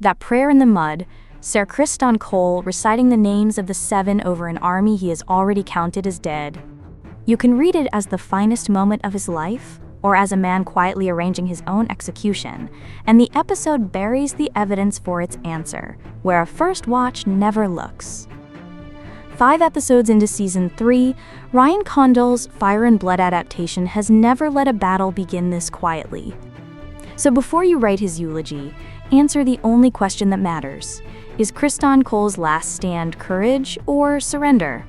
That prayer in the mud, Sir Criston Cole reciting the names of the 7 over an army he has already counted as dead. You can read it as the finest moment of his life, or as a man quietly arranging his own execution, and the episode buries the evidence for its answer, where a first watch never looks. 5 episodes into Season 3, Ryan Condal's Fire and Blood adaptation has never let a battle begin this quietly. So before you write his eulogy, answer the only question that matters. Is Criston Cole's last stand courage or surrender?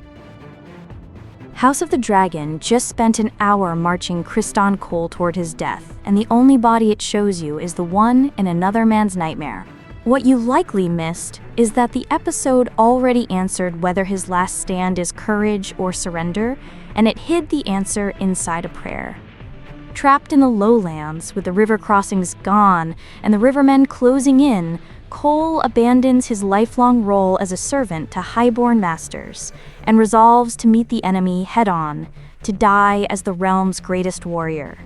House of the Dragon just spent an hour marching Criston Cole toward his death, and the only body it shows you is the one in another man's nightmare. What you likely missed is that the episode already answered whether his last stand is courage or surrender, and it hid the answer inside a prayer. Trapped in the lowlands, with the river crossings gone and the rivermen closing in, Cole abandons his lifelong role as a servant to highborn masters and resolves to meet the enemy head-on, to die as the realm's greatest warrior.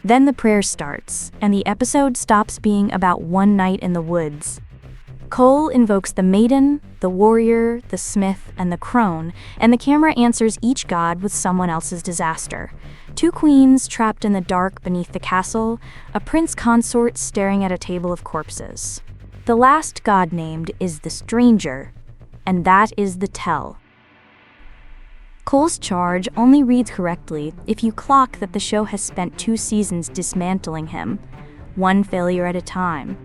Then the prayer starts, and the episode stops being about one night in the woods. Cole invokes the maiden, the warrior, the smith, and the crone, and the camera answers each god with someone else's disaster. 2 queens trapped in the dark beneath the castle, a prince consort staring at a table of corpses. The last god named is the Stranger, and that is the tell. Cole's charge only reads correctly if you clock that the show has spent 2 seasons dismantling him, one failure at a time.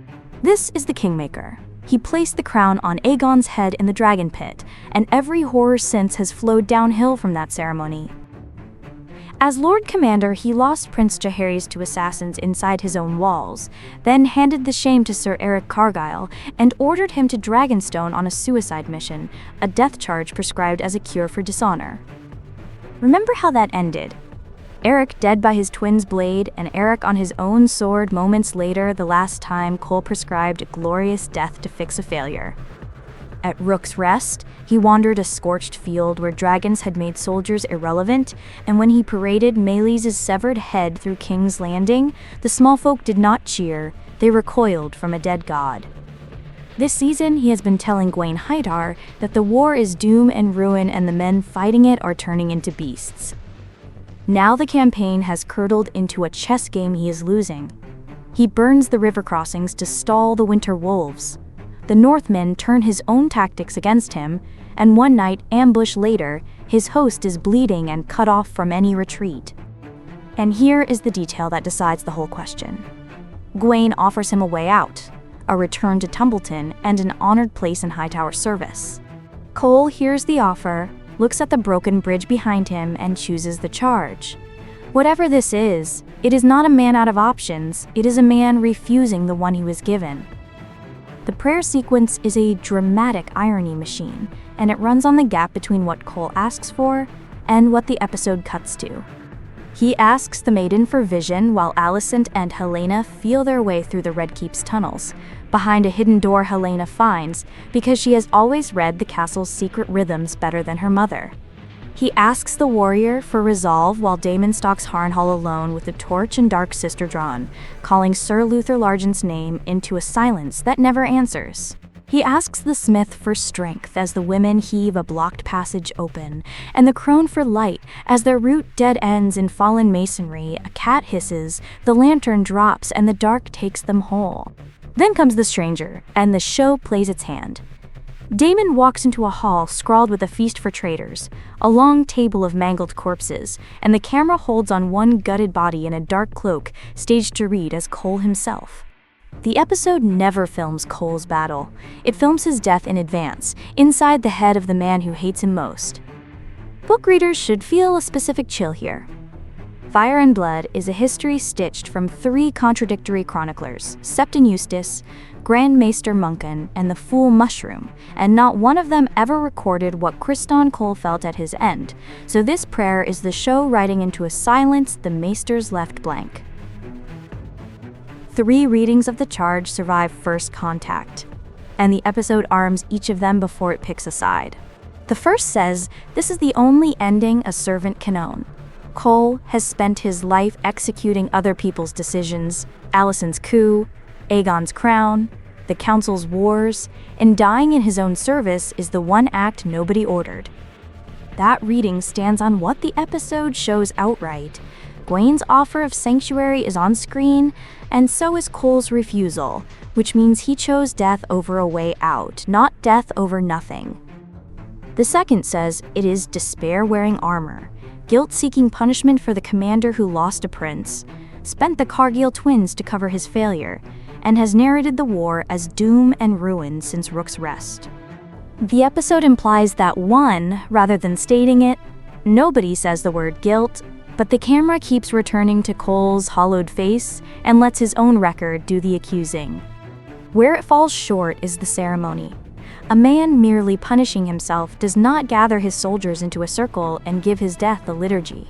This is the Kingmaker. He placed the crown on Aegon's head in the dragon pit, and every horror since has flowed downhill from that ceremony. As Lord Commander, he lost Prince Jaehaerys to assassins inside his own walls, then handed the shame to Sir Eric Cargyle and ordered him to Dragonstone on a suicide mission, a death charge prescribed as a cure for dishonor. Remember how that ended? Eric dead by his twin's blade, and Eric on his own sword moments later, the last time Cole prescribed a glorious death to fix a failure. At Rook's Rest, he wandered a scorched field where dragons had made soldiers irrelevant, and when he paraded Meleys' severed head through King's Landing, the small folk did not cheer, they recoiled from a dead god. This season, he has been telling Gwaine Hydar that the war is doom and ruin and the men fighting it are turning into beasts. Now the campaign has curdled into a chess game he is losing. He burns the river crossings to stall the winter wolves. The Northmen turn his own tactics against him, and one night, ambush later, his host is bleeding and cut off from any retreat. And here is the detail that decides the whole question. Gwaine offers him a way out, a return to Tumbleton, and an honored place in Hightower service. Cole hears the offer, looks at the broken bridge behind him, and chooses the charge. Whatever this is, it is not a man out of options, it is a man refusing the one he was given. The prayer sequence is a dramatic irony machine, and it runs on the gap between what Cole asks for and what the episode cuts to. He asks the maiden for vision while Alicent and Helena feel their way through the Red Keep's tunnels, behind a hidden door Helena finds because she has always read the castle's secret rhythms better than her mother. He asks the warrior for resolve while Daemon stalks Harrenhal alone with a torch and dark sister drawn, calling Sir Luther Largent's name into a silence that never answers. He asks the smith for strength as the women heave a blocked passage open, and the crone for light as their route dead ends in fallen masonry, a cat hisses, the lantern drops, and the dark takes them whole. Then comes the stranger, and the show plays its hand. Daemon walks into a hall scrawled with a feast for traitors, a long table of mangled corpses, and the camera holds on one gutted body in a dark cloak, staged to read as Cole himself. The episode never films Cole's battle. It films his death in advance, inside the head of the man who hates him most. Book readers should feel a specific chill here. Fire and Blood is a history stitched from 3 contradictory chroniclers, Septon Eustace, Grand Maester Munkin, and the Fool Mushroom, and not one of them ever recorded what Criston Cole felt at his end, so this prayer is the show writing into a silence the Maesters left blank. 3 readings of the charge survive first contact, and the episode arms each of them before it picks a side. The first says, this is the only ending a servant can own. Cole has spent his life executing other people's decisions, Alicent's coup, Aegon's crown, the council's wars, and dying in his own service is the one act nobody ordered. That reading stands on what the episode shows outright. Gwain's offer of sanctuary is on screen, and so is Cole's refusal, which means he chose death over a way out, not death over nothing. The second says it is despair wearing armor, guilt-seeking punishment for the commander who lost a prince, spent the Cargill twins to cover his failure, and has narrated the war as doom and ruin since Rook's Rest. The episode implies that one, rather than stating it, nobody says the word guilt, but the camera keeps returning to Cole's hollowed face and lets his own record do the accusing. Where it falls short is the ceremony. A man merely punishing himself does not gather his soldiers into a circle and give his death a liturgy.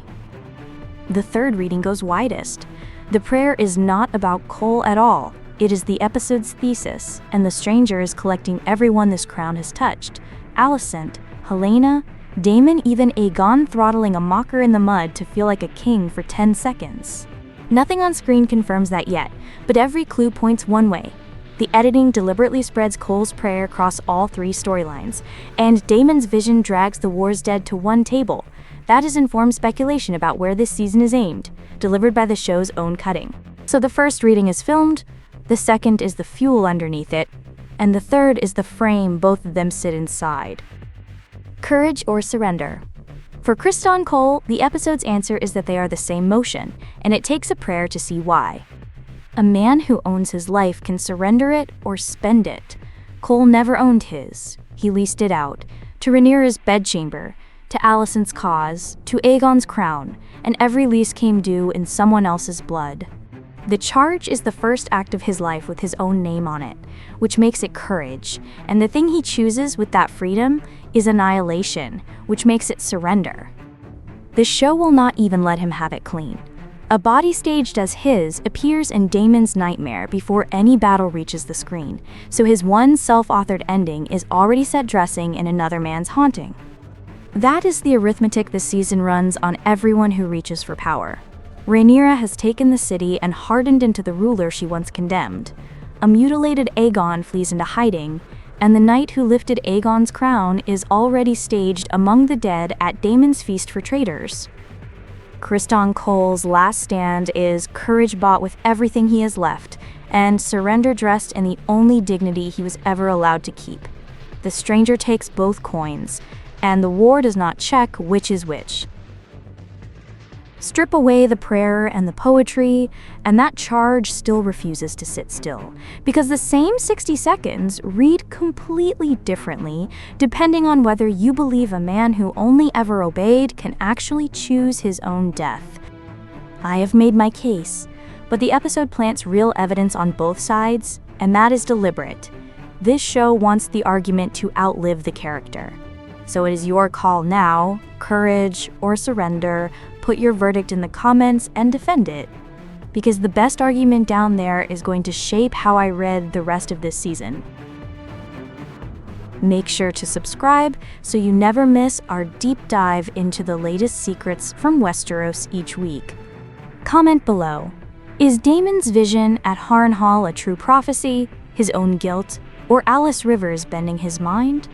The third reading goes widest. The prayer is not about Cole at all. It is the episode's thesis, and the stranger is collecting everyone this crown has touched. Alicent, Helena, Daemon, even Aegon throttling a mocker in the mud to feel like a king for 10 seconds. Nothing on screen confirms that yet, but every clue points one way. The editing deliberately spreads Cole's prayer across all three storylines, and Daemon's vision drags the war's dead to one table. That is informed speculation about where this season is aimed, delivered by the show's own cutting. So the first reading is filmed, the second is the fuel underneath it, and the third is the frame both of them sit inside. Courage or surrender? For Criston Cole, the episode's answer is that they are the same motion, and it takes a prayer to see why. A man who owns his life can surrender it or spend it. Cole never owned his. He leased it out, to Rhaenyra's bedchamber, to Alicent's cause, to Aegon's crown, and every lease came due in someone else's blood. The charge is the first act of his life with his own name on it, which makes it courage, and the thing he chooses with that freedom is annihilation, which makes it surrender. The show will not even let him have it clean. A body staged as his appears in Daemon's nightmare before any battle reaches the screen, so his one self-authored ending is already set dressing in another man's haunting. That is the arithmetic this season runs on everyone who reaches for power. Rhaenyra has taken the city and hardened into the ruler she once condemned. A mutilated Aegon flees into hiding, and the knight who lifted Aegon's crown is already staged among the dead at Daemon's feast for traitors. Criston Cole's last stand is courage bought with everything he has left, and surrender dressed in the only dignity he was ever allowed to keep. The stranger takes both coins, and the war does not check which is which. Strip away the prayer and the poetry, and that charge still refuses to sit still, because the same 60 seconds read completely differently depending on whether you believe a man who only ever obeyed can actually choose his own death. I have made my case, but the episode plants real evidence on both sides, and that is deliberate. This show wants the argument to outlive the character. So it is your call now, courage or surrender. Put your verdict in the comments and defend it, because the best argument down there is going to shape how I read the rest of this season. Make sure to subscribe so you never miss our deep dive into the latest secrets from Westeros each week. Comment below. Is Daemon's vision at Harrenhal a true prophecy, his own guilt, or Alice Rivers bending his mind?